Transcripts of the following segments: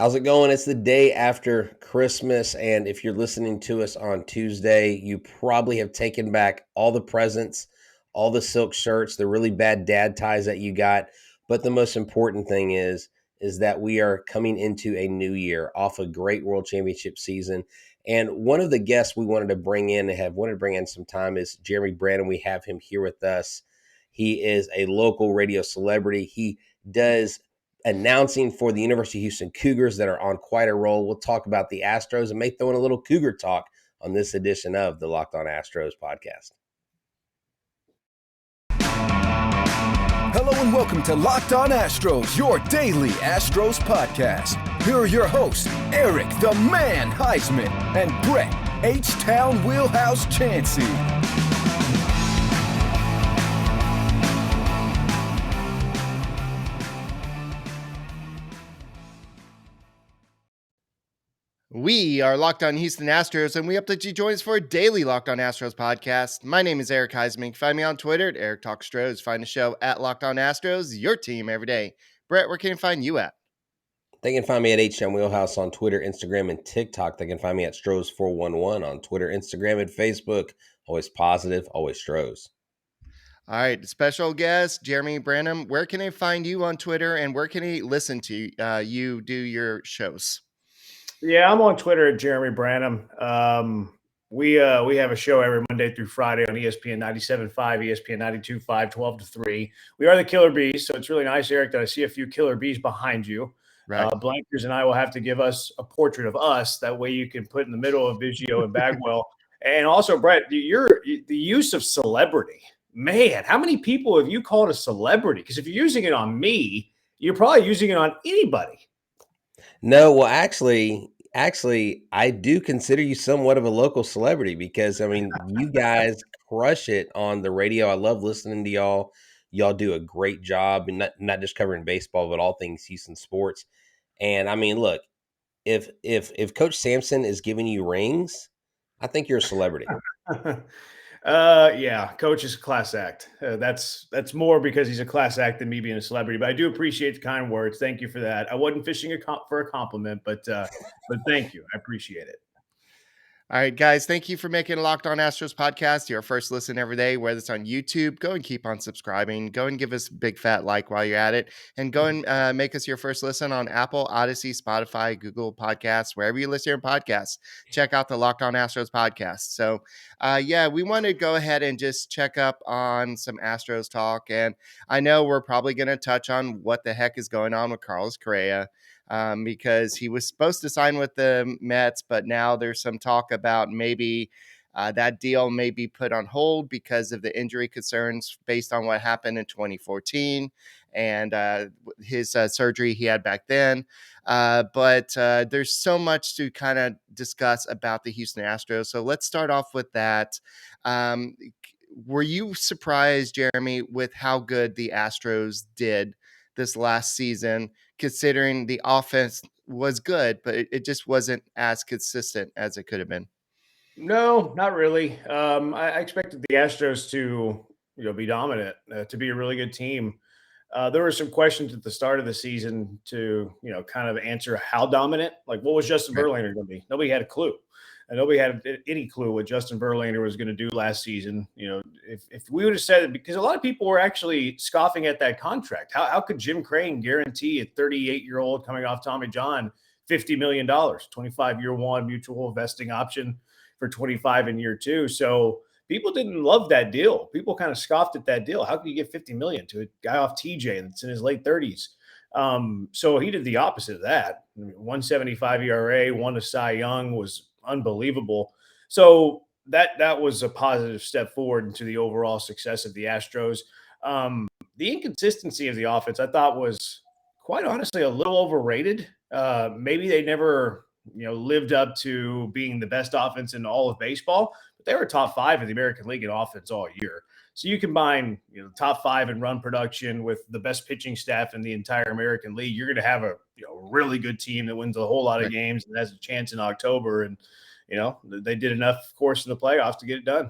How's it going? It's the day after Christmas, and if you're listening to us on Tuesday, you probably have taken back all the presents, all the silk shirts, the really bad dad ties that you got. But the most important thing is that we are coming into a new year off a great World Championship season. And one of the guests we wanted to bring in and have wanted to bring in some time is Jeremy Branham. We have him here with us. He is a local radio celebrity. He does announcing for the University of Houston Cougars that are on quite a roll. We'll talk about the Astros and may throw in a little Cougar talk on this edition of the Locked On Astros podcast. Hello and welcome to Locked On Astros, your daily Astros podcast. Here are your hosts, Eric the Man Huysman and Brett H-Town Wheelhouse Chancey. We are Locked On Houston Astros, and we hope that you join us for a daily Locked On Astros podcast. My name is Eric Huysman. Find me on Twitter at Eric Talk Stros. Find the show at Locked On Astros, your team every day. Brett, where can you find you at? They can find me at HM Wheelhouse on Twitter, Instagram, and TikTok. They can find me at Stros411 on Twitter, Instagram, and Facebook. Always positive, always Stros. All right, special guest, Jeremy Branham. Where can they find you on Twitter, and where can they listen to you do your shows? Yeah, I'm on Twitter at Jeremy Branham. We have a show every Monday through Friday on ESPN 97.5, ESPN 92.5, 12 to 3. We are the Killer Bees, so it's really nice, Eric, that I see a few Killer Bees behind you. Right. Blankers and I will have to give us a portrait of us. That way you can put in the middle of Biggio and Bagwell. And also, Brett, the use of celebrity. Man, how many people have you called a celebrity? Because if you're using it on me, you're probably using it on anybody. No, well, actually, I do consider you somewhat of a local celebrity because, I mean, you guys crush it on the radio. I love listening to y'all. Y'all do a great job, and not just covering baseball, but all things Houston sports. And I mean, look, if Coach Sampson is giving you rings, I think you're a celebrity. Yeah, Coach is a class act. That's more because he's a class act than me being a celebrity. But I do appreciate the kind words. Thank you for that. I wasn't fishing for a compliment, but thank you. I appreciate it. All right, guys, thank you for making Locked On Astros podcast your first listen every day, whether it's on YouTube. Go and keep on subscribing. Go and give us a big fat like while you're at it. And go and make us your first listen on Apple, Odyssey, Spotify, Google Podcasts, wherever you listen to your podcasts. Check out the Locked On Astros podcast. So, we want to go ahead and just check up on some Astros talk. And I know we're probably going to touch on what the heck is going on with Carlos Correa. Because he was supposed to sign with the Mets, but now there's some talk about maybe that deal may be put on hold because of the injury concerns based on what happened in 2014 and his surgery he had back then. But there's so much to kind of discuss about the Houston Astros. So let's start off with that. Were you surprised, Jeremy, with how good the Astros did this last season, considering the offense was good, but it just wasn't as consistent as it could have been? No, not really. I expected the Astros to be dominant, to be a really good team. There were some questions at the start of the season to kind of answer how dominant. Like, what was Justin Verlander going to be? Nobody had a clue. And nobody had any clue what Justin Verlander was going to do last season. If we would have said it, because a lot of people were actually scoffing at that contract. How could Jim Crane guarantee a 38-year-old coming off Tommy John $50 million, 25-year one mutual vesting option for 25 in year two? So people didn't love that deal. People kind of scoffed at that deal. How can you get $50 million to a guy off TJ that's in his late 30s? So he did the opposite of that. 1.75 ERA, won a Cy Young, was unbelievable. So that was a positive step forward into the overall success of the Astros. The inconsistency of the offense, I thought, was quite honestly a little overrated. Maybe they never, lived up to being the best offense in all of baseball, but they were top 5 in the American League in offense all year. So you combine, top 5 in run production with the best pitching staff in the entire American League, you're going to have a really good team that wins a whole lot of games and has a chance in October. And they did enough, of course, in the playoffs to get it done.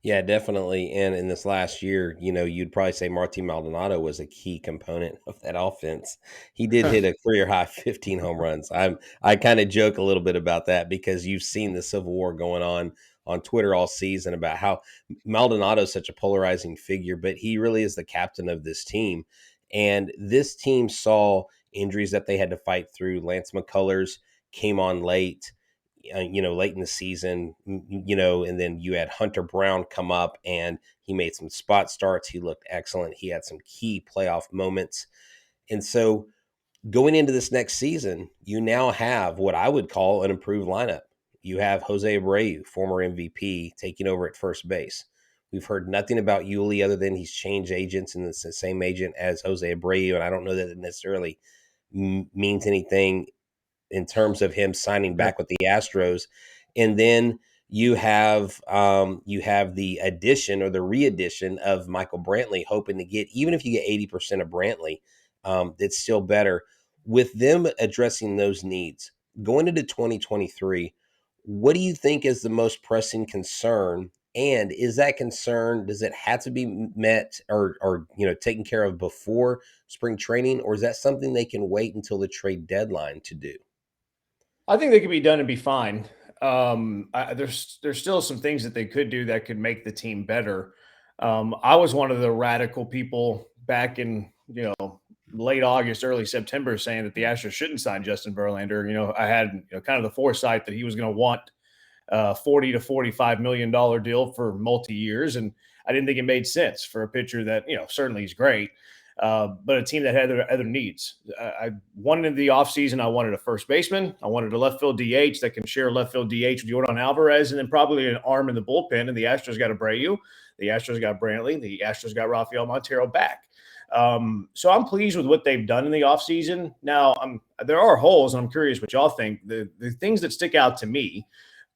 Yeah, definitely. And in this last year, you'd probably say Martin Maldonado was a key component of that offense. He did hit a career high 15 home runs. I kind of joke a little bit about that because you've seen the civil war going on Twitter all season about how Maldonado is such a polarizing figure, but he really is the captain of this team. And this team saw injuries that they had to fight through. Lance McCullers came on late, late in the season, and then you had Hunter Brown come up and he made some spot starts. He looked excellent. He had some key playoff moments. And so going into this next season, you now have what I would call an improved lineup. You have Jose Abreu, former MVP, taking over at first base. We've heard nothing about Yuli other than he's changed agents and it's the same agent as Jose Abreu. And I don't know that it necessarily means anything in terms of him signing Right. back with the Astros. And then you have the addition or the re-addition of Michael Brantley, hoping to get, even if you get 80% of Brantley, it's still better. With them addressing those needs going into 2023, what do you think is the most pressing concern? And is that concern, does it have to be met or taken care of before spring training, or is that something they can wait until the trade deadline to do? I think they could be done and be fine. There's still some things that they could do that could make the team better. I was one of the radical people back in late August, early September, saying that the Astros shouldn't sign Justin Verlander. I had kind of the foresight that he was going to want 40 to 45 million dollar deal for multi years, and I didn't think it made sense for a pitcher that certainly he's great, but a team that had other needs. I wanted in the offseason, I wanted a first baseman, I wanted a left field DH that can share left field DH with Jordan Alvarez, and then probably an arm in the bullpen. And the Astros got Abreu, the Astros got Brantley, the Astros got Rafael Montero back. So I'm pleased with what they've done in the offseason. Now, there are holes, and I'm curious what y'all think. The things that stick out to me,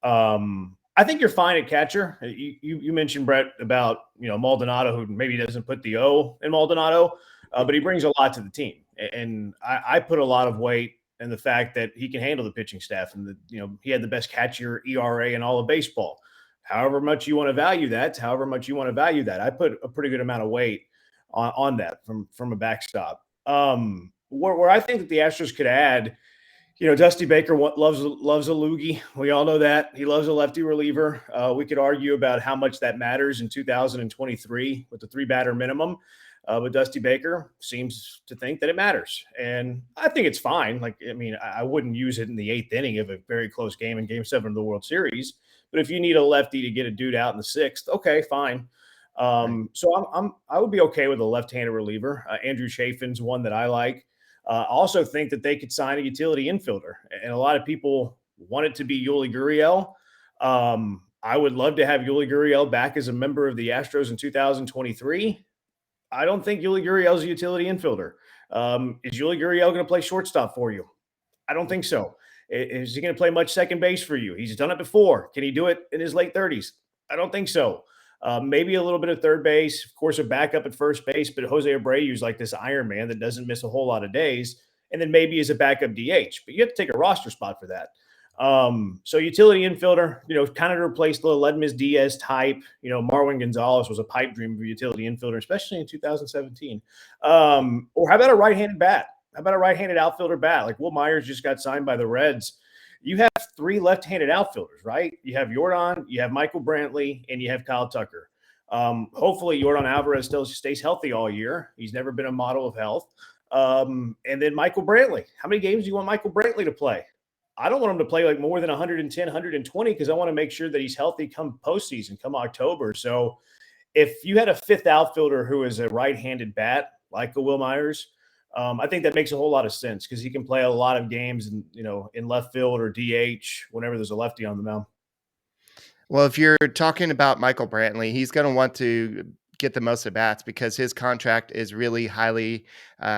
I think you're fine at catcher. You mentioned, Brett, about Maldonado, who maybe doesn't put the O in Maldonado, but he brings a lot to the team, and I put a lot of weight in the fact that he can handle the pitching staff, and he had the best catcher ERA in all of baseball. However much you want to value that, I put a pretty good amount of weight on that from a backstop. Where I think that the Astros could add, Dusty Baker loves a loogie. We all know that. He loves a lefty reliever. We could argue about how much that matters in 2023 with the 3-batter minimum. But Dusty Baker seems to think that it matters. And I think it's fine. I wouldn't use it in the 8th inning of a very close game in Game 7 of the World Series. But if you need a lefty to get a dude out in the 6th, okay, fine. So I would be okay with a left-handed reliever. Andrew Chafin's one that I like. I also think that they could sign a utility infielder, and a lot of people want it to be Yuli Gurriel. I would love to have Yuli Gurriel back as a member of the Astros in 2023. I don't think Yuli Gurriel is a utility infielder. Is Yuli Gurriel going to play shortstop for you? I don't think so. Is he going to play much second base for you? He's done it before. Can he do it in his late 30s? I don't think so. Maybe a little bit of third base, of course, a backup at first base, but Jose Abreu is like this Iron Man that doesn't miss a whole lot of days, and then maybe as a backup DH. But you have to take a roster spot for that. So utility infielder, kind of to replace the Ledmus Diaz type. Marwin Gonzalez was a pipe dream of a utility infielder, especially in 2017. Or how about a right-handed bat? How about a right-handed outfielder bat? Like Will Myers just got signed by the Reds. You have 3 left-handed outfielders, right? You have Jordan, you have Michael Brantley, and you have Kyle Tucker. Hopefully Jordan Alvarez still stays healthy all year. He's never been a model of health. And then Michael Brantley. How many games do you want Michael Brantley to play? I don't want him to play like more than 110, 120 because I want to make sure that he's healthy come postseason, come October. So if you had a 5th outfielder who is a right-handed bat like a Will Myers, I think that makes a whole lot of sense because he can play a lot of games in left field or DH whenever there's a lefty on the mound. Well, if you're talking about Michael Brantley, he's going to want to get the most at bats because his contract is really highly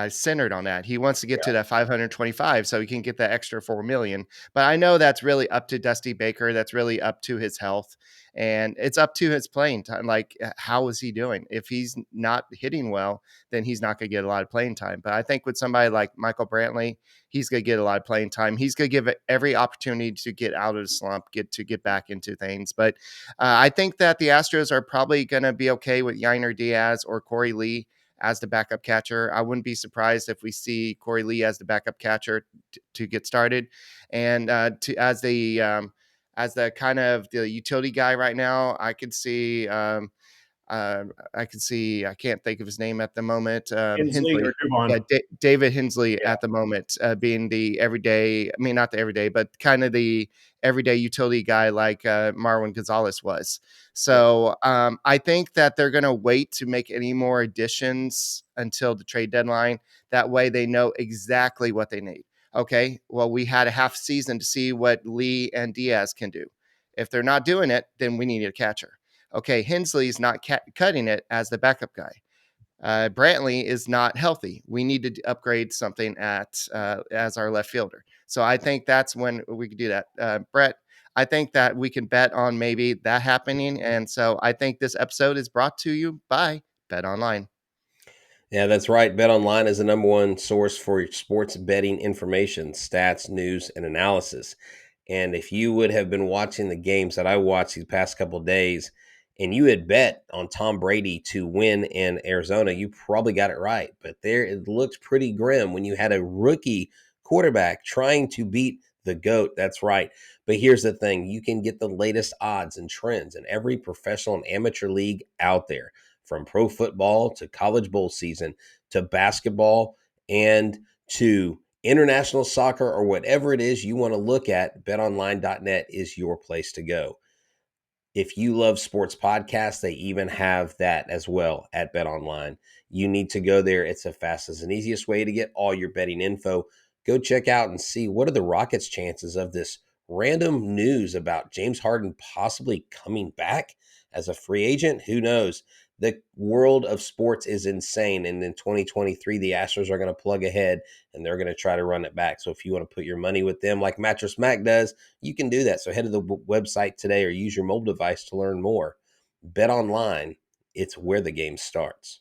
centered on that. He wants to get to that 525 so he can get that extra 4 million. But I know that's really up to Dusty Baker. That's really up to his health, and it's up to his playing time. Like, how is he doing? If he's not hitting well, then he's not going to get a lot of playing time. But I think with somebody like Michael Brantley, he's going to get a lot of playing time. He's going to give it every opportunity to get out of the slump, get back into things. But I think that the Astros are probably going to be okay with Yainer Diaz or Corey Lee as the backup catcher. I wouldn't be surprised if we see Corey Lee as the backup catcher to get started, and as the kind of the utility guy right now. I can't think of his name at the moment. Inslee or Hensley. Dubon. Yeah, David Hensley Yeah. at the moment, being the everyday, I mean, not the everyday, but kind of the everyday utility guy like Marwin Gonzalez was. So I think that they're going to wait to make any more additions until the trade deadline. That way they know exactly what they need. Okay, well, we had a half season to see what Lee and Diaz can do. If they're not doing it, then we need a catcher. Okay, Hensley's not cutting it as the backup guy. Brantley is not healthy. We need to upgrade something as our left fielder. So I think that's when we could do that. Brett, I think that we can bet on maybe that happening. And so I think this episode is brought to you by BetOnline. Yeah, that's right. BetOnline is the number one source for sports betting information, stats, news, and analysis. And if you would have been watching the games that I watched these past couple of days and you had bet on Tom Brady to win in Arizona, you probably got it right. But there it looked pretty grim when you had a rookie quarterback trying to beat the GOAT. That's right. But here's the thing, you can get the latest odds and trends in every professional and amateur league out there, from pro football to college bowl season to basketball and to international soccer or whatever it is you want to look at. BetOnline.net is your place to go. If you love sports podcasts, they even have that as well at BetOnline. You need to go there. It's the fastest and easiest way to get all your betting info. Go check out and see what are the Rockets' chances of this random news about James Harden possibly coming back as a free agent. Who knows? The world of sports is insane. And in 2023, the Astros are going to plug ahead and they're going to try to run it back. So if you want to put your money with them like Mattress Mac does, you can do that. So head to the website today or use your mobile device to learn more. Bet online, it's where the game starts.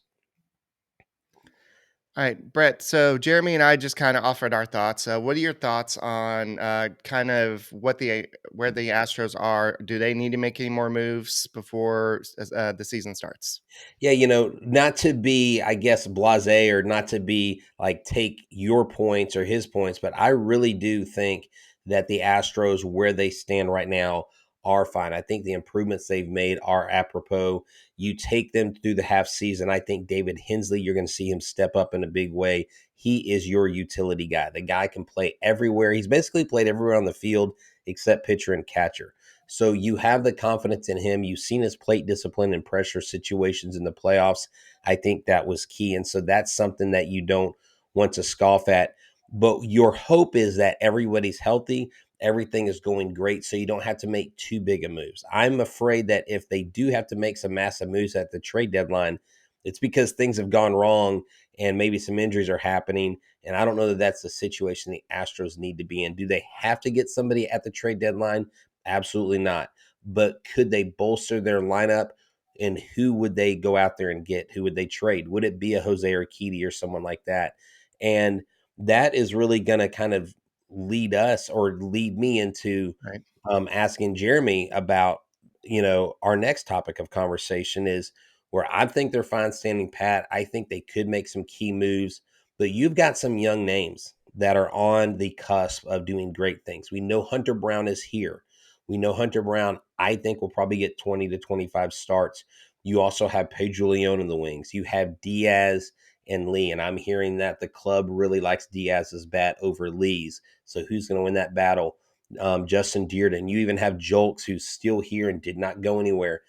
All right, Brett. So Jeremy and I just kind of offered our thoughts. What are your thoughts on kind of where the Astros are? Do they need to make any more moves before the season starts? Yeah, not to be, I guess, blasé or not to be like take your points or his points, but I really do think that the Astros, where they stand right now, are fine. I think the improvements they've made are apropos. You take them through the half season. I think David Hensley, you're going to see him step up in a big way. He is your utility guy. The guy can play everywhere. He's basically played everywhere on the field except pitcher and catcher. So you have the confidence in him. You've seen his plate discipline and pressure situations in the playoffs. I think that was key. And so that's something that you don't want to scoff at. But your hope is that everybody's healthy, everything is going great, so you don't have to make too big of moves. I'm afraid that if they do have to make some massive moves at the trade deadline, it's because things have gone wrong and maybe some injuries are happening. And I don't know that that's the situation the Astros need to be in. Do they have to get somebody at the trade deadline? Absolutely not. But could they bolster their lineup? And who would they go out there and get? Who would they trade? Would it be a Jose Urquidy or someone like that? And that is really going to kind of lead us or lead me into Right. asking Jeremy about, our next topic of conversation is where I think they're fine standing pat. I think they could make some key moves, but you've got some young names that are on the cusp of doing great things. We know Hunter Brown is here. We know Hunter Brown, I think, will probably get 20 to 25 starts. You also have Pedro Leon in the wings. You have Diaz and Lee, and I'm hearing that the club really likes Diaz's bat over Lee's. So who's going to win that battle? Justin Dearden. You even have Jolks, who's still here and did not go anywhere.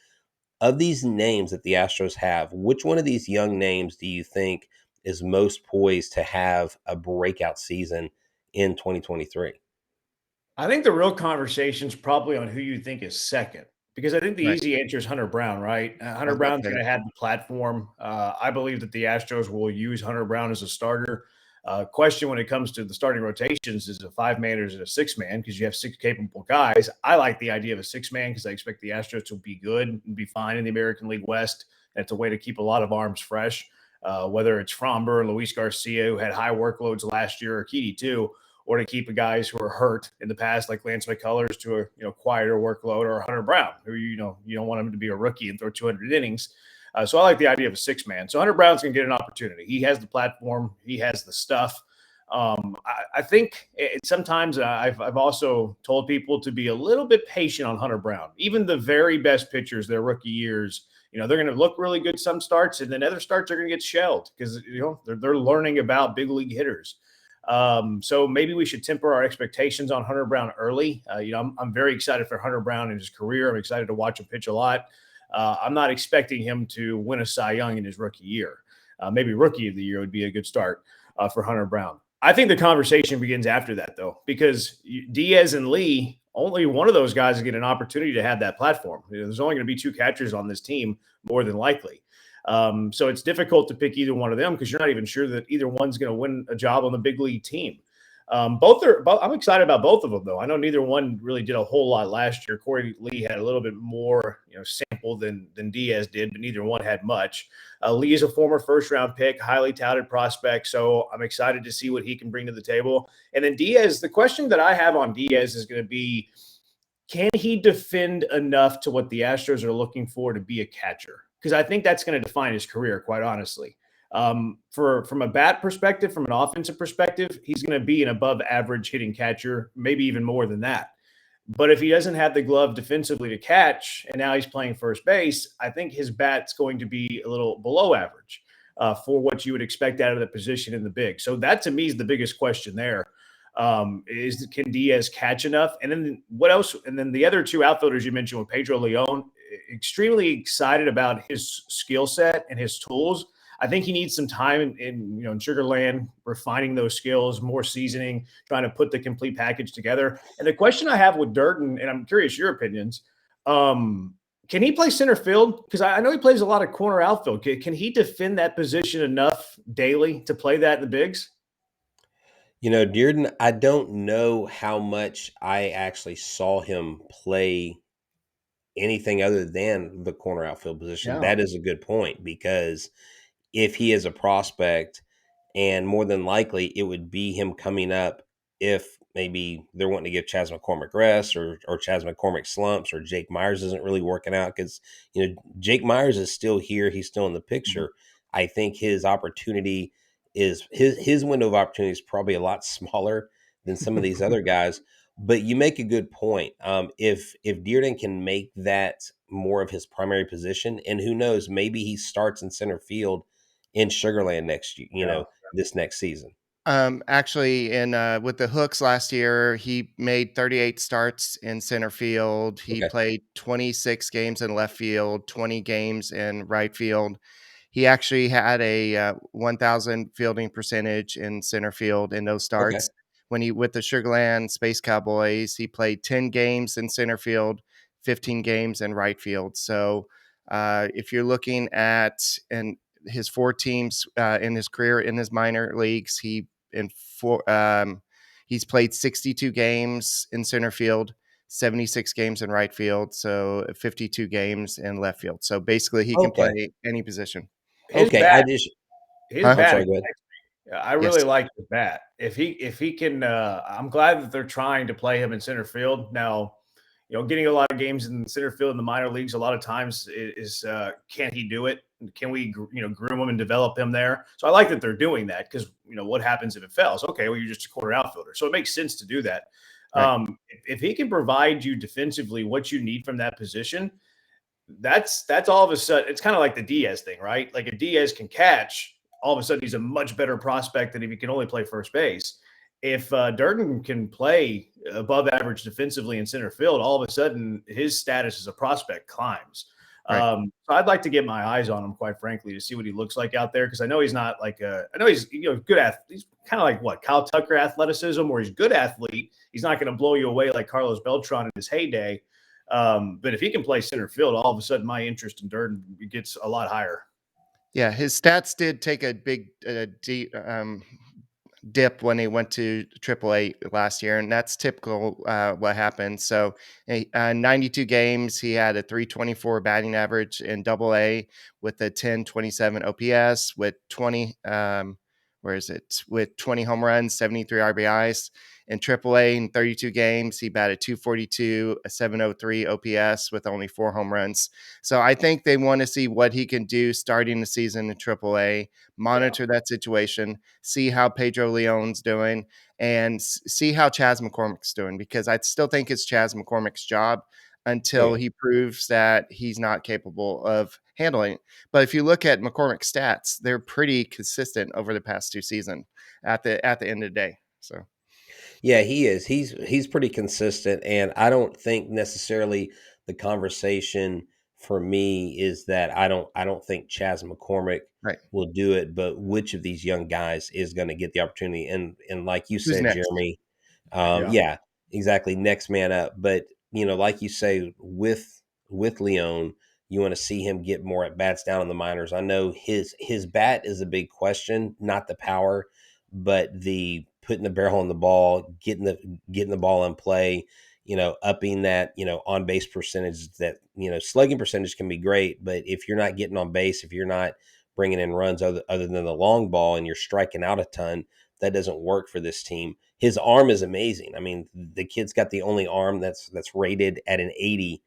Of these names that the Astros have, which one of these young names do you think is most poised to have a breakout season in 2023? I think the real conversation is probably on who you think is second, because I think the Right. easy answer is Hunter Brown, right? I Hunter was about to Brown's say going that. to have the platform. I believe that the Astros will use Hunter Brown as a starter. Question when it comes to the starting rotations is a 5-man or is it a 6-man? Because you have 6 capable guys. I like the idea of a 6-man because I expect the Astros to be good and be fine in the American League West. And it's a way to keep a lot of arms fresh, whether it's Fromber, Luis Garcia, who had high workloads last year, or Urquidy too, or to keep guys who are hurt in the past, like Lance McCullers, to a quieter workload, or Hunter Brown, who you don't want him to be a rookie and throw 200 innings. So I like the idea of a 6-man. So Hunter Brown's going to get an opportunity. He has the platform. He has the stuff. I think sometimes I've also told people to be a little bit patient on Hunter Brown. Even the very best pitchers, their rookie years, they're going to look really good some starts, and then other starts are going to get shelled because they're learning about big league hitters. So maybe we should temper our expectations on Hunter Brown early. I'm very excited for Hunter Brown in his career. I'm excited to watch him pitch a lot. I'm not expecting him to win a Cy Young in his rookie year. Maybe Rookie of the Year would be a good start for Hunter Brown. I think the conversation begins after that, though, because Diaz and Lee, only one of those guys get an opportunity to have that platform. There's only going to be 2 catchers on this team, more than likely. So it's difficult to pick either one of them because you're not even sure that either one's going to win a job on the big league team. I'm excited about both of them, though. I know neither one really did a whole lot last year. Corey Lee had a little bit more, sample than Diaz did, but neither one had much. Lee is a former first-round pick, highly touted prospect, so I'm excited to see what he can bring to the table. And then Diaz, the question that I have on Diaz is going to be, can he defend enough to what the Astros are looking for to be a catcher? Because I think that's going to define his career, quite honestly. From a bat perspective, from an offensive perspective, he's going to be an above average hitting catcher, maybe even more than that. But if he doesn't have the glove defensively to catch, and now he's playing first base, I think his bat's going to be a little below average for what you would expect out of the position in the big. So that to me is the biggest question there. Is can Diaz catch enough? And then what else? And then the other 2 outfielders you mentioned with Pedro Leon, extremely excited about his skill set and his tools. I think he needs some time in Sugarland, refining those skills, more seasoning, trying to put the complete package together. And the question I have with Durden, and I'm curious your opinions, can he play center field? Because I know he plays a lot of corner outfield. Can he defend that position enough daily to play that in the bigs? Dearden, I don't know how much I actually saw him play anything other than the corner outfield position. Yeah. That is a good point, because if he is a prospect, and more than likely it would be him coming up if maybe they're wanting to give Chas McCormick rest, or Chas McCormick slumps, or Jake Myers isn't really working out, because Jake Myers is still here, he's still in the picture. I think his opportunity is his window of opportunity is probably a lot smaller than some of these other guys. But you make a good point. If Dearden can make that more of his primary position, and who knows, maybe he starts in center field in Sugarland next year, this next season. Actually, with the Hooks last year, he made 38 starts in center field. He played 26 games in left field, 20 games in right field. He actually had a 1,000 fielding percentage in center field in those starts. When he with the Sugarland Space Cowboys, he played 10 games in center field, 15 games in right field. So if you're looking at his 4 teams in his career in his minor leagues, he's played 62 games in center field, 76 games in right field, so 52 games in left field. So basically, he can play any position. His bat, I really like his bat. If he can, I'm glad that they're trying to play him in center field. Now, getting a lot of games in center field in the minor leagues a lot of times is can he do it? Can we, groom him and develop him there? So I like that they're doing that, because, what happens if it fails? Okay, well, you're just a corner outfielder. So it makes sense to do that. Right. If he can provide you defensively what you need from that position, that's all of a sudden, it's kind of like the Diaz thing, right? Like if Diaz can catch, all of a sudden he's a much better prospect than if he can only play first base. If Durden can play above average defensively in center field, all of a sudden his status as a prospect climbs. Right. So I'd like to get my eyes on him, quite frankly, to see what he looks like out there, because I know he's not like I know he's good athlete. He's kind of like what Kyle Tucker athleticism, where he's a good athlete. He's not going to blow you away like Carlos Beltran in his heyday. But if he can play center field, all of a sudden my interest in Durden gets a lot higher. Yeah, his stats did take a big dip when he went to AAA last year, and that's typical what happened. So 92 games, he had a 324 batting average in AA with a 1027 OPS with 20 where is it, with 20 home runs, 73 RBIs. In AAA in 32 games, he batted .242, a 703 OPS with only 4 home runs. So I think they want to see what he can do starting the season in AAA, monitor that situation, see how Pedro Leon's doing, and see how Chas McCormick's doing, because I still think it's Chas McCormick's job until he proves that he's not capable of handling it. But if you look at McCormick's stats, they're pretty consistent over the past 2 seasons at the end of the day. So Yeah, he is. He's pretty consistent, and I don't think necessarily the conversation for me is that I don't think Chas McCormick right, will do it, but which of these young guys is going to get the opportunity? And like you who's said, next? Jeremy, Yeah. yeah, exactly, next man up. But like you say, with Leon, you want to see him get more at bats down in the minors. I know his bat is a big question, not the power, but the putting the barrel on the ball, getting the ball in play, upping that, on base percentage. That, slugging percentage can be great, but if you're not getting on base, if you're not bringing in runs other than the long ball, and you're striking out a ton, that doesn't work for this team. His arm is amazing. I mean, the kid's got the only arm that's rated at an 80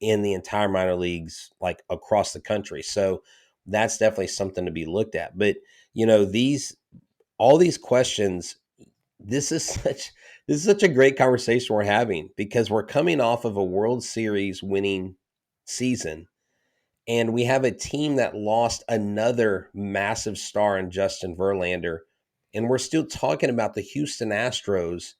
in the entire minor leagues, like across the country. So that's definitely something to be looked at. But these all these questions, this is such a great conversation we're having, because we're coming off of a World Series winning season, and we have a team that lost another massive star in Justin Verlander, and we're still talking about the Houston Astros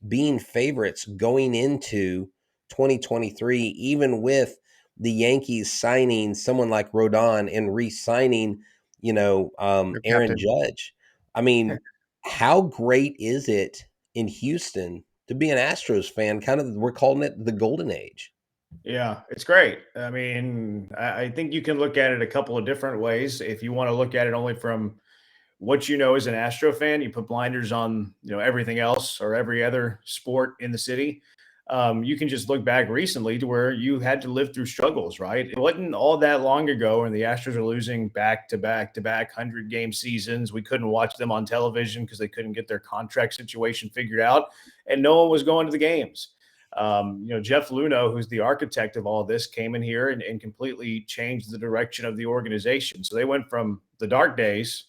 being favorites going into 2023, even with the Yankees signing someone like Rodon and re-signing, Your Aaron captain. Judge. I mean, how great is it in Houston to be an Astros fan? Kind of, we're calling it the golden age. Yeah, it's great. I mean, I think you can look at it a couple of different ways. If you want to look at it only from what you know as an Astro fan, you put blinders on, everything else or every other sport in the city. You can just look back recently to where you had to live through struggles, right? It wasn't all that long ago, and the Astros are losing back to back to back 100-game seasons. We couldn't watch them on television because they couldn't get their contract situation figured out, and no one was going to the games. Jeff Luno, who's the architect of all this, came in here and completely changed the direction of the organization. So they went from the dark days,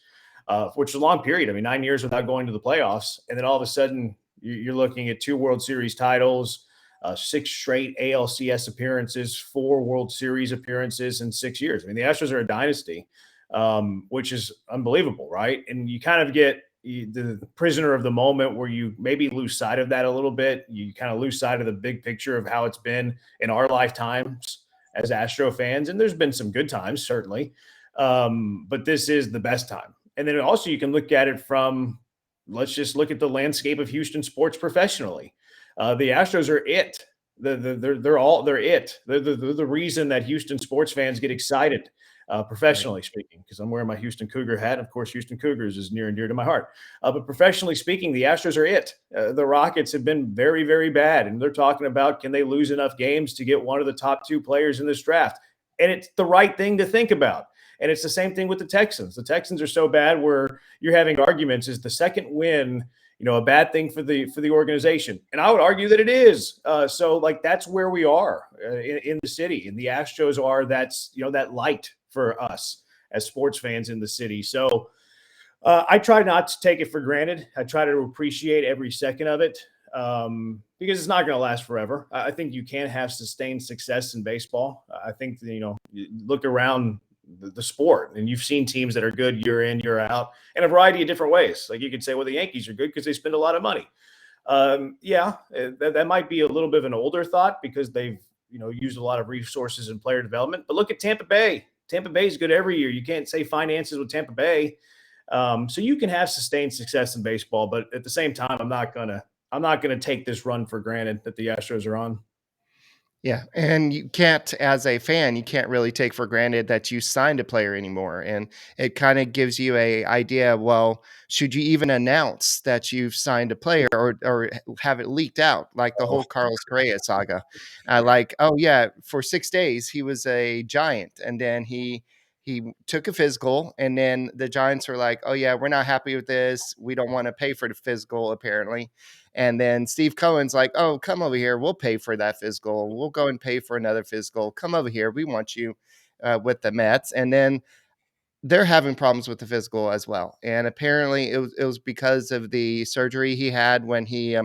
which is a long period. I mean, 9 years without going to the playoffs. And then all of a sudden, you're looking at 2 World Series titles, 6 straight ALCS appearances, 4 World Series appearances in 6 years. I mean, the Astros are a dynasty, which is unbelievable, right? And you kind of get the prisoner of the moment, where you maybe lose sight of that a little bit. You kind of lose sight of the big picture of how it's been in our lifetimes as Astro fans. And there's been some good times, certainly. But this is the best time. And then also you can look at it from, let's just look at the landscape of Houston sports professionally. The Astros are it. They're it. They're the reason that Houston sports fans get excited, Right. professionally speaking, because I'm wearing my Houston Cougar hat. Of course, Houston Cougars is near and dear to my heart. But professionally speaking, the Astros are it. The Rockets have been very, very bad, and they're talking about, can they lose enough games to get one of the top 2 players in this draft? And it's the right thing to think about. And it's the same thing with the Texans. The Texans are so bad where you're having arguments, is the second win, a bad thing for the organization? And I would argue that it is. So like, that's where we are in the city, and the Astros are, that's, that light for us as sports fans in the city. So I try not to take it for granted. I try to appreciate every second of it, because it's not going to last forever. I think you can have sustained success in baseball. I think, you look around the sport, and you've seen teams that are good year in, year out, in a variety of different ways. Like, you could say, well, the Yankees are good because they spend a lot of money. Yeah, that might be a little bit of an older thought, because they've, used a lot of resources in player development. But look at Tampa Bay. Tampa Bay is good every year. You can't say finances with Tampa Bay. So you can have sustained success in baseball, but at the same time, I'm not gonna take this run for granted that the Astros are on. Yeah, and you can't, as a fan, you can't really take for granted that you signed a player anymore, and it kind of gives you a idea. Well, should you even announce that you've signed a player, or have it leaked out, like the Oh, whole Carlos Correa saga? Like, oh yeah, for 6 days he was a giant, and then he he took a physical, and then the Giants were like, "Oh yeah, we're not happy with this. We don't want to pay for the physical, apparently." And then Steve Cohen's like, "Oh, come over here. We'll pay for that physical. We'll go and pay for another physical. Come over here. We want you with the Mets." And then they're having problems with the physical as well. And apparently it was because of the surgery he had when he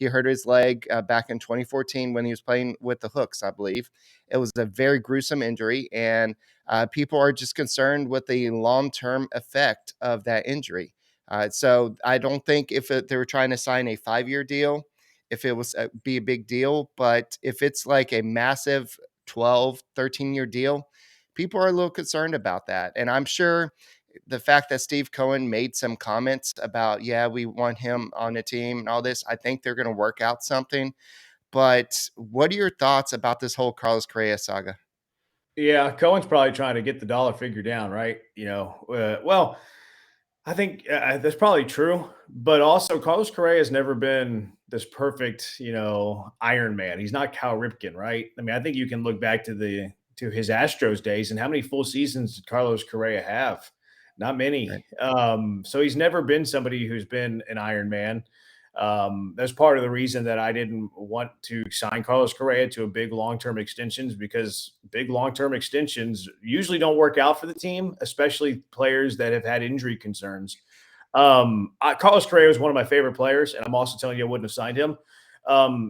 hurt his leg back in 2014 when he was playing with the Hooks, I believe. It was a very gruesome injury, and people are just concerned with the long-term effect of that injury. So I don't think if they were trying to sign a 5-year deal, if it was be a big deal, but if it's like a massive 12, 13-year deal, people are a little concerned about that. And I'm sure the fact that Steve Cohen made some comments about, yeah, we want him on the team and all this, I think they're going to work out something. But what are your thoughts about this whole Carlos Correa saga? Yeah, Cohen's probably trying to get the dollar figure down, right? Well, I think that's probably true, but also Carlos Correa has never been this perfect, Iron Man. He's not Cal Ripken, right? I mean, I think you can look back to his Astros days and how many full seasons did Carlos Correa have? Not Right. many. So he's never been somebody who's been an Iron Man. That's part of the reason that I didn't want to sign Carlos Correa to a big long-term extensions, because big long-term extensions usually don't work out for the team, especially players that have had injury concerns. Carlos Correa is one of my favorite players, and I'm also telling you I wouldn't have signed him.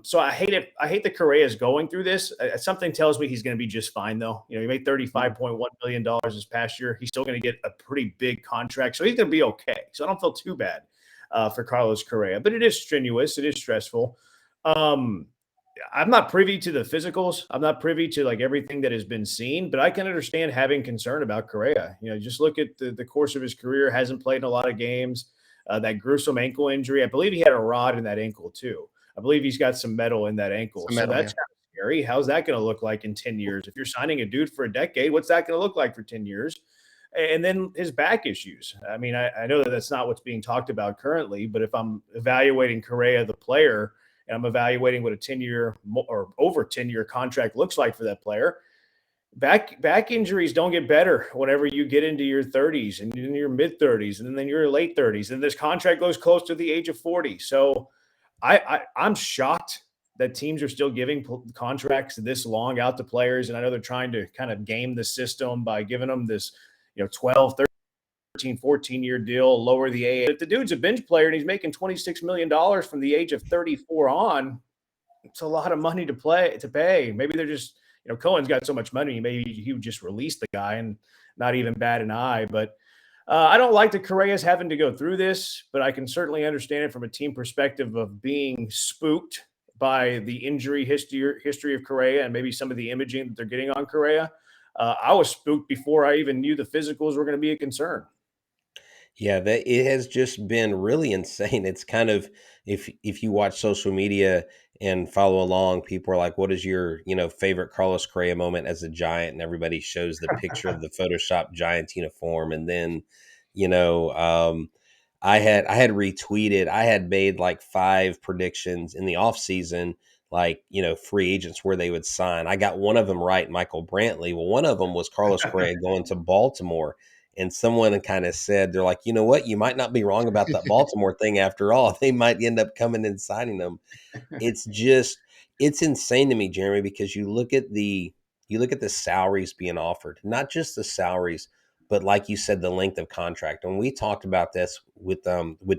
So I hate it. I hate that Correa is going through this. Something tells me he's going to be just fine, though. He made $35.1 million this past year. He's still going to get a pretty big contract, so he's going to be okay. So I don't feel too bad for Carlos Correa, but it is strenuous. It is stressful. Um, I'm not privy to the physicals. I'm not privy to like everything that has been seen, but I can understand having concern about Correa. Just look at the course of his career. Hasn't played in a lot of games. That gruesome ankle injury. I believe he had a rod in that ankle too. I believe he's got some metal in that ankle. Some So metal, that's yeah. kind of scary. How's that going to look like in 10 years? If you're signing a dude for a decade, what's that going to look like for 10 years? And then his back issues. I mean, I know that that's not what's being talked about currently, but if I'm evaluating Correa, the player, and I'm evaluating what a 10-year or over 10-year contract looks like for that player, back injuries don't get better whenever you get into your 30s and in your mid 30s and then your late 30s, and this contract goes close to the age of 40. So I'm shocked that teams are still giving contracts this long out to players, and I know they're trying to kind of game the system by giving them this 12, 13, 14-year deal, lower the age. If the dude's a bench player and he's making $26 million from the age of 34 on, it's a lot of money to pay. Maybe they're just, Cohen's got so much money, maybe he would just release the guy and not even bat an eye. But I don't like the Correa's having to go through this, but I can certainly understand it from a team perspective of being spooked by the injury history of Correa and maybe some of the imaging that they're getting on Correa. I was spooked before I even knew the physicals were going to be a concern. Yeah, that it has just been really insane. It's kind of, if you watch social media and follow along, people are like, "What is your favorite Carlos Correa moment as a Giant?" And everybody shows the picture of the Photoshop Giants uniform, and then you know, I had retweeted. I had made like 5 predictions in the off season, like free agents where they would sign. I got one of them right, Michael Brantley. Well, one of them was Carlos Correa going to Baltimore. And someone kind of said, they're like, you know what? You might not be wrong about that Baltimore thing after all. They might end up coming and signing them. It's just, it's insane to me, Jeremy, because you look at the salaries being offered, not just the salaries, but like you said, the length of contract. And we talked about this with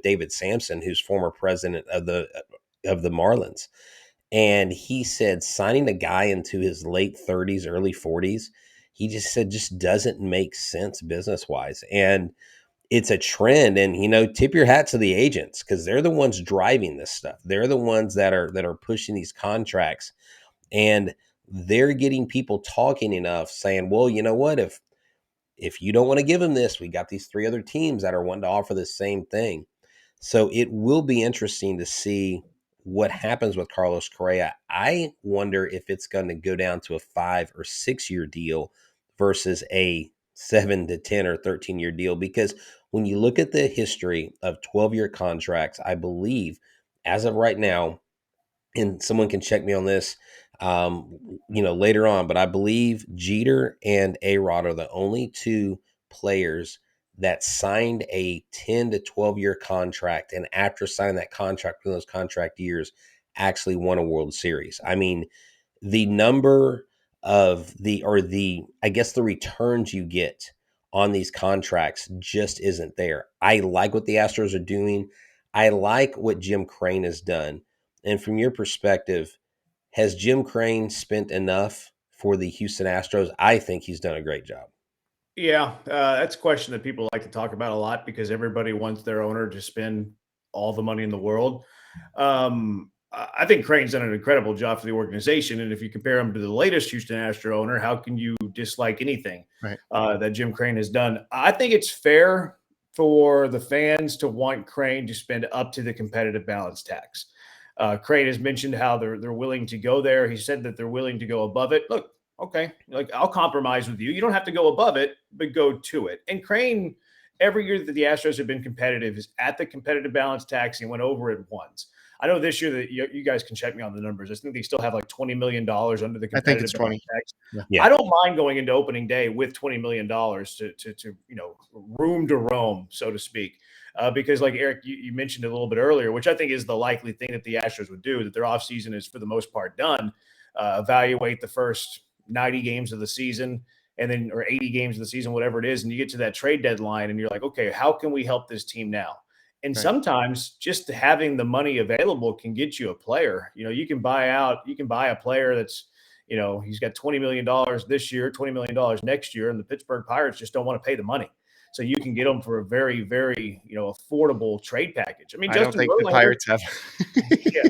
David Sampson, who's former president of the Marlins. And he said signing a guy into his late 30s, early 40s, he just said just doesn't make sense business wise. And it's a trend. And tip your hat to the agents, because they're the ones driving this stuff. They're the ones that are pushing these contracts, and they're getting people talking enough saying, well, you know what, if you don't want to give him this, we got these 3 other teams that are wanting to offer the same thing. So it will be interesting to see what happens with Carlos Correa. I wonder if it's going to go down to a 5 or 6 year deal versus a 7 to 10 or 13-year deal. Because when you look at the history of 12-year contracts, I believe as of right now, and someone can check me on this, later on. But I believe Jeter and A-Rod are the only two players that signed a 10 to 12 year contract, and after signing that contract in those contract years, actually won a World Series. I mean, the number of I guess the returns you get on these contracts just isn't there. I like what the Astros are doing. I like what Jim Crane has done. And from your perspective, has Jim Crane spent enough for the Houston Astros? I think he's done a great job. Yeah, that's a question that people like to talk about a lot because everybody wants their owner to spend all the money in the world. I think Crane's done an incredible job for the organization, and if you compare him to the latest Houston Astro owner, how can you dislike anything Right. that Jim Crane has done? I think it's fair for the fans to want Crane to spend up to the competitive balance tax. Crane has mentioned how they're willing to go there. He said that they're willing to go above it. Look, okay, like I'll compromise with you. You don't have to go above it, but go to it. And Crane, every year that the Astros have been competitive, is at the competitive balance tax. He went over it once. I know this year that you guys can check me on the numbers. I think they still have like $20 million under the I think it's competitive 20. balance tax. Yeah. I don't mind going into opening day with $20 million to room to roam, so to speak. Because like Eric, you mentioned a little bit earlier, which I think is the likely thing that the Astros would do, that their offseason is for the most part done. Evaluate the first 90 games of the season and then or 80 games of the season, whatever it is, and you get to that trade deadline and you're like, okay, how can we help this team now? And Right. sometimes just having the money available can get you a player. You can buy a player that's, he's got $20 million this year, $20 million next year, and the Pittsburgh Pirates just don't want to pay the money. So you can get them for a very, very, affordable trade package. I mean, I don't Justin think the Verlander. Pirates have. Yeah,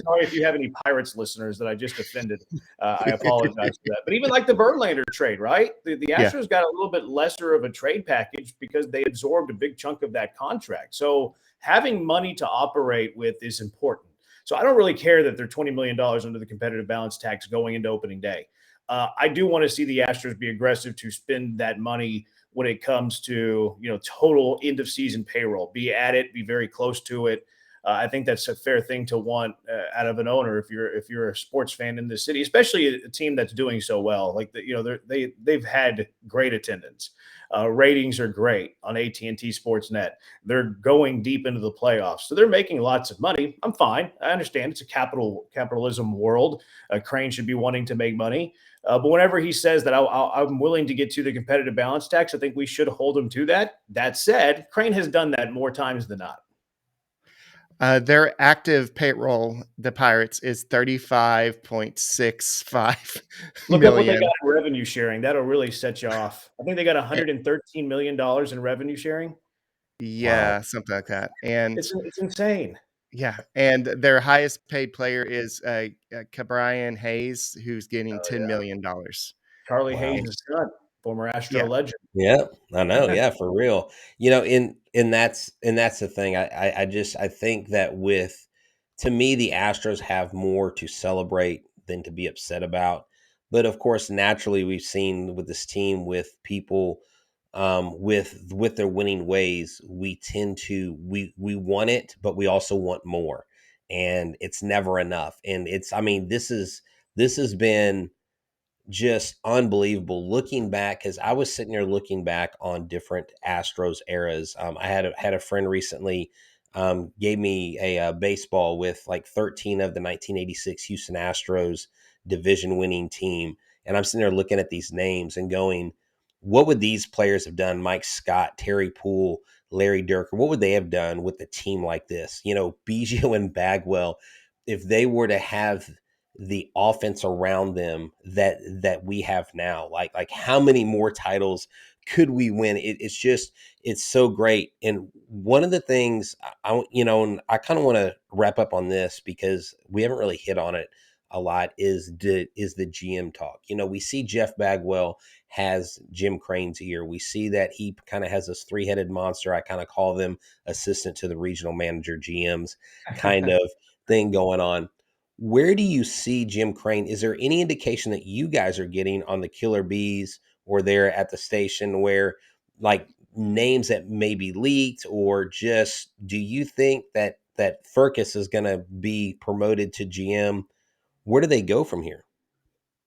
sorry if you have any Pirates listeners that I just offended. I apologize for that. But even like the Verlander trade, right? The Yeah. Astros got a little bit lesser of a trade package because they absorbed a big chunk of that contract. So having money to operate with is important. So I don't really care that they're $20 million under the competitive balance tax going into opening day. I do want to see the Astros be aggressive to spend that money when it comes to total end of season payroll. Be at it, be very close to it. I think that's a fair thing to want out of an owner if you're a sports fan in this city, especially a team that's doing so well. Like they've had great attendance, ratings are great on AT&T Sportsnet. They're going deep into the playoffs, so they're making lots of money. I'm fine. I understand it's a capitalism world. Crane should be wanting to make money. But whenever he says that I'm willing to get to the competitive balance tax, I think we should hold him to that. That said, Crane has done that more times than not. Their active payroll, the Pirates, is $35.65 Look up what they million. got in revenue sharing. That'll really set you off. I think they got $113 million in revenue sharing. Yeah, Wow. something like that. And It's insane. yeah, and their highest paid player is Cabrian Hayes, who's getting $10 million. Charlie Wow. Hayes' son, former Astro Yeah. legend. Yeah, I know. Yeah, for real. And that's the thing. I think that to me, the Astros have more to celebrate than to be upset about. But of course, naturally, we've seen with this team, with people, with their winning ways, we tend to we want it, but we also want more, and it's never enough. And I mean, this has been just unbelievable looking back, because I was sitting there looking back on different Astros eras. I had a friend recently gave me a baseball with like 13 of the 1986 Houston Astros division winning team, and I'm sitting there looking at these names and going, what would these players have done? Mike Scott, Terry Poole, Larry Durker, what would they have done with a team like this? Biggio and Bagwell, if they were to have the offense around them that we have now, like how many more titles could we win? It's so great. And one of the things and I kind of want to wrap up on this because we haven't really hit on it a lot, is the GM talk. We see Jeff Bagwell has Jim Crane's ear. We see that he kind of has this three-headed monster. I kind of call them assistant to the regional manager, GMs kind of thing going on. Where do you see Jim Crane? Is there any indication that you guys are getting on the Killer Bees or there at the station where, like, names that may be leaked, or just do you think that Furcus is going to be promoted to GM? Where do they go from here?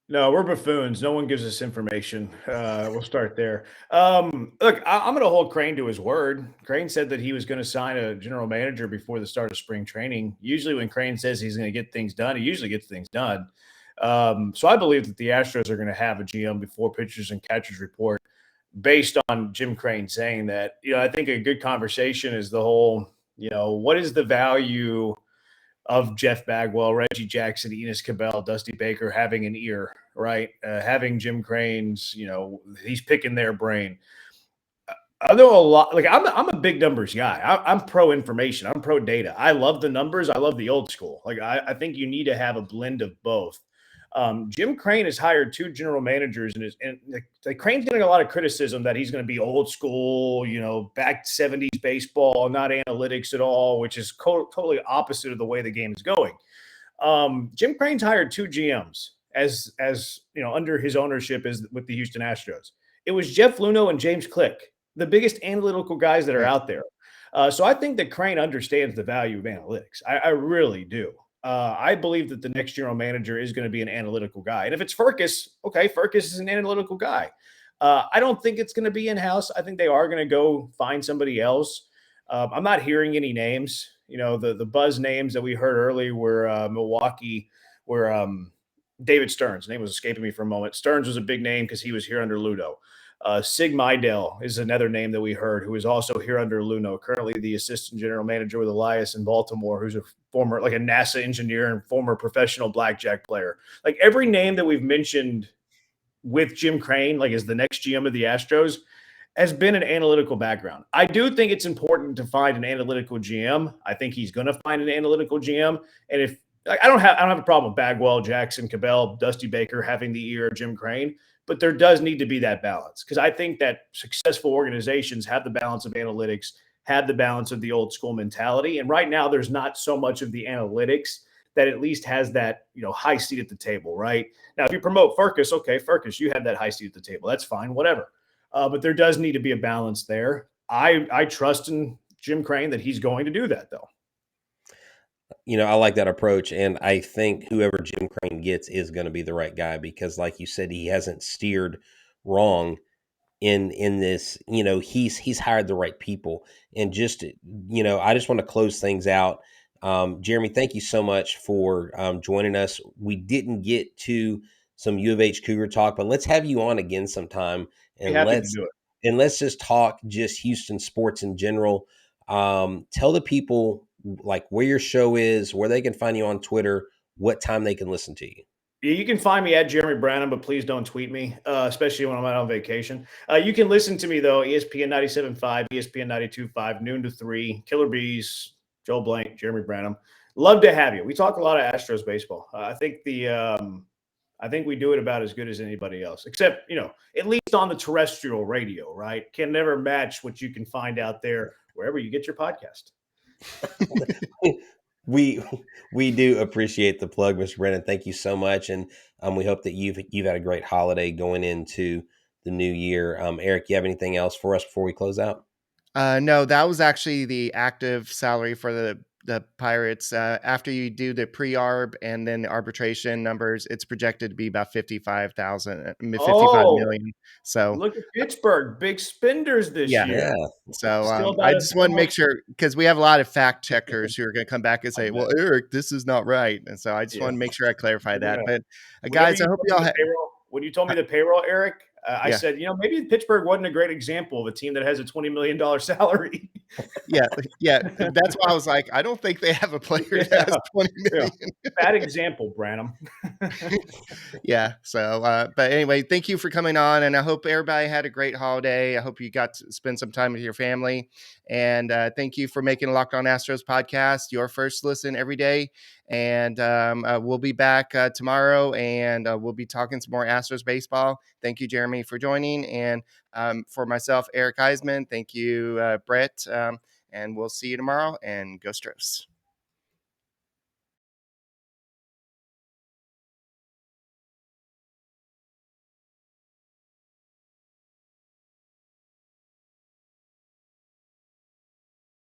No, we're buffoons. No one gives us information. We'll start there. Look, I'm going to hold Crane to his word. Crane said that he was going to sign a general manager before the start of spring training. Usually, when Crane says he's going to get things done, he usually gets things done. So I believe that the Astros are going to have a GM before pitchers and catchers report, based on Jim Crane saying that. I think a good conversation is the whole, what is the value of Jeff Bagwell, Reggie Jackson, Enos Cabell, Dusty Baker having an ear, right? Having Jim Crane's, he's picking their brain. I know a lot. Like I'm a big numbers guy. I'm pro information. I'm pro data. I love the numbers. I love the old school. Like I think you need to have a blend of both. Jim Crane has hired two general managers, and Crane's getting a lot of criticism that he's going to be old school, back 70s baseball, not analytics at all, which is totally opposite of the way the game is going. Jim Crane's hired two GMs as under his ownership is with the Houston Astros. It was Jeff Luhnow and James Click, the biggest analytical guys that are out there. So I think that Crane understands the value of analytics. I really do. I believe that the next general manager is going to be an analytical guy. And if it's Ferkus, okay, Ferkus is an analytical guy. I don't think it's going to be in-house. I think they are going to go find somebody else. I'm not hearing any names. The buzz names that we heard early were Milwaukee, where David Stearns. Name was escaping me for a moment. Stearns was a big name because he was here under Ludo. Sig Mejdal is another name that we heard, who is also here under Luno, currently the assistant general manager with Elias in Baltimore, who's a former, like a NASA engineer and former professional blackjack player. Like every name that we've mentioned with Jim Crane, like as the next GM of the Astros, has been an analytical background. I do think it's important to find an analytical GM. I think he's going to find an analytical GM. And if I don't have a problem with Bagwell, Jackson, Cabell, Dusty Baker having the ear of Jim Crane, but there does need to be that balance, because I think that successful organizations have the balance of analytics, have the balance of the old school mentality. And right now there's not so much of the analytics that at least has that, high seat at the table, right? Now, if you promote Ferkus, okay, Ferkus, you have that high seat at the table. That's fine, whatever. But there does need to be a balance there. I trust in Jim Crane that he's going to do that, though. I like that approach, and I think whoever Jim Crane gets is going to be the right guy because, like you said, he hasn't steered wrong in this. He's hired the right people, and just I just want to close things out. Jeremy, thank you so much for joining us. We didn't get to some U of H Cougar talk, but let's have you on again sometime, Be and happy to do it. let's just talk just Houston sports in general. Tell the people like where your show is, where they can find you on Twitter, what time they can listen to you. You can find me at Jeremy Branham, but please don't tweet me, especially when I'm out on vacation. You can listen to me, though, ESPN 97.5, ESPN 92.5, noon to 3, Killer Bees, Joel Blank, Jeremy Branham. Love to have you. We talk a lot of Astros baseball. I think we do it about as good as anybody else, except, at least on the terrestrial radio, right? Can never match what you can find out there wherever you get your podcast. we do appreciate the plug, Mr. Brennan. Thank you so much, and we hope that you've had a great holiday going into the new year. Eric, you have anything else for us before we close out? No, that was actually the active salary for the Pirates. After you do the pre-arb and then the arbitration numbers, it's projected to be about 55,000, 55 million. So look at Pittsburgh, big spenders this year. Yeah. So I just want to make sure, because we have a lot of fact checkers who are going to come back and say, well, Eric, this is not right. And so I just want to make sure I clarify that. But guys, I hope y'all when you told me the payroll, Eric, I said, maybe Pittsburgh wasn't a great example of a team that has a $20 million salary. Yeah. That's why I was like, I don't think they have a player that has 20 million. Bad example, Branham. Yeah. So, but anyway, thank you for coming on, and I hope everybody had a great holiday. I hope you got to spend some time with your family, and thank you for making Locked On Astros podcast your first listen every day. And we'll be back tomorrow, and we'll be talking some more Astros baseball. Thank you, Jeremy, for joining, and for myself, Eric Huysman. Thank you, Brett, and we'll see you tomorrow. And go Astros.